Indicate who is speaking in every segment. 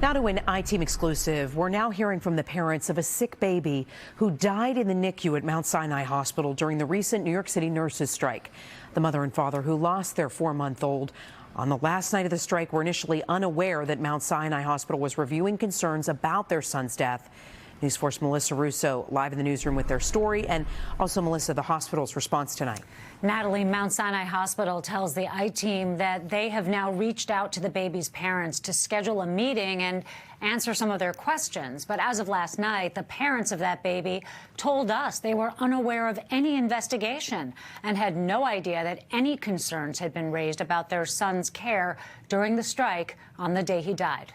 Speaker 1: Now to an I-Team exclusive. We're now hearing from the parents of a sick baby who died in the NICU at Mount Sinai Hospital during the recent New York City nurses' strike. The mother and father who lost their 4-month-old on the last night of the strike were initially unaware that Mount Sinai Hospital was reviewing concerns about their son's death. News 4's Melissa Russo live in the newsroom with their story, and also, Melissa, the hospital's response tonight.
Speaker 2: Natalie, Mount Sinai Hospital tells the I-Team that they have now reached out to the baby's parents to schedule a meeting and answer some of their questions. But as of last night, the parents of that baby told us they were unaware of any investigation and had no idea that any concerns had been raised about their son's care during the strike on the day he died.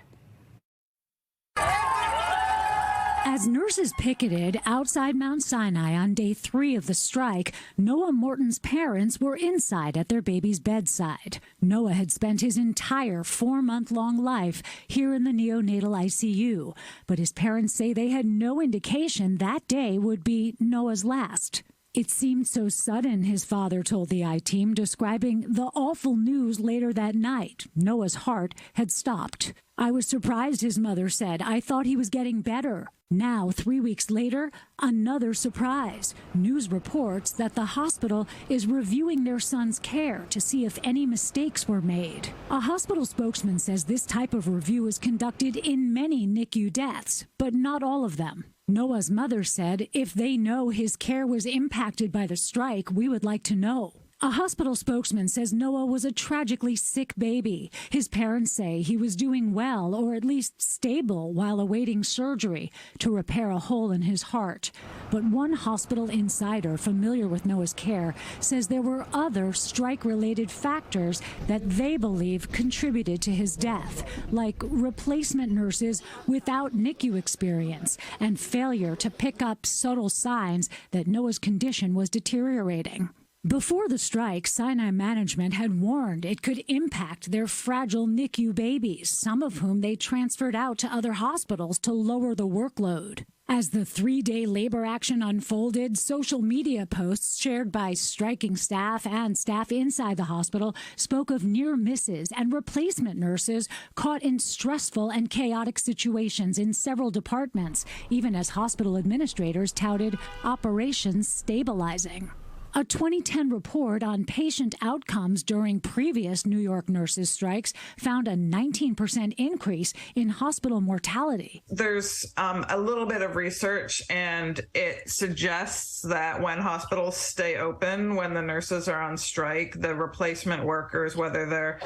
Speaker 3: As nurses picketed outside Mount Sinai on day 3 of the strike, Noah Morton's parents were inside at their baby's bedside. Noah had spent his entire 4-month-long life here in the neonatal ICU, but his parents say they had no indication that day would be Noah's last. It seemed so sudden, his father told the I-Team, describing the awful news later that night. Noah's heart had stopped. I was surprised, his mother said. I thought he was getting better. Now, 3 weeks later, another surprise. News reports that the hospital is reviewing their son's care to see if any mistakes were made. A hospital spokesman says this type of review is conducted in many NICU deaths, but not all of them. Noah's mother said, if they know his care was impacted by the strike, we would like to know. A hospital spokesman says Noah was a tragically sick baby. His parents say he was doing well, or at least stable, while awaiting surgery to repair a hole in his heart. But one hospital insider familiar with Noah's care says there were other strike-related factors that they believe contributed to his death, like replacement nurses without NICU experience and failure to pick up subtle signs that Noah's condition was deteriorating. Before the strike, Sinai management had warned it could impact their fragile NICU babies, some of whom they transferred out to other hospitals to lower the workload. As the 3-day labor action unfolded, social media posts shared by striking staff and staff inside the hospital spoke of near misses and replacement nurses caught in stressful and chaotic situations in several departments, even as hospital administrators touted operations stabilizing. A 2010 report on patient outcomes during previous New York nurses' strikes found a 19% increase in hospital mortality.
Speaker 4: There's a little bit of research, and it suggests that when hospitals stay open, when the nurses are on strike, the replacement workers, whether they're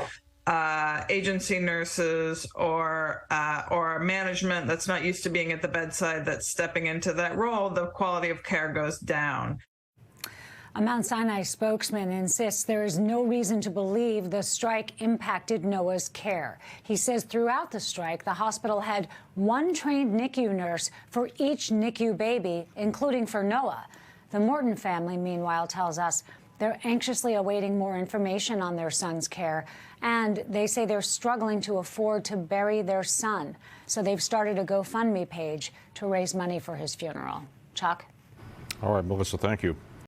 Speaker 4: agency nurses or management that's not used to being at the bedside that's stepping into that role, the quality of care goes down.
Speaker 2: A Mount Sinai spokesman insists there is no reason to believe the strike impacted Noah's care. He says throughout the strike, the hospital had one trained NICU nurse for each NICU baby, including for Noah. The Morton family, meanwhile, tells us they're anxiously awaiting more information on their son's care, and they say they're struggling to afford to bury their son. So they've started a GoFundMe page to raise money for his funeral. Chuck?
Speaker 5: All right, Melissa, thank you.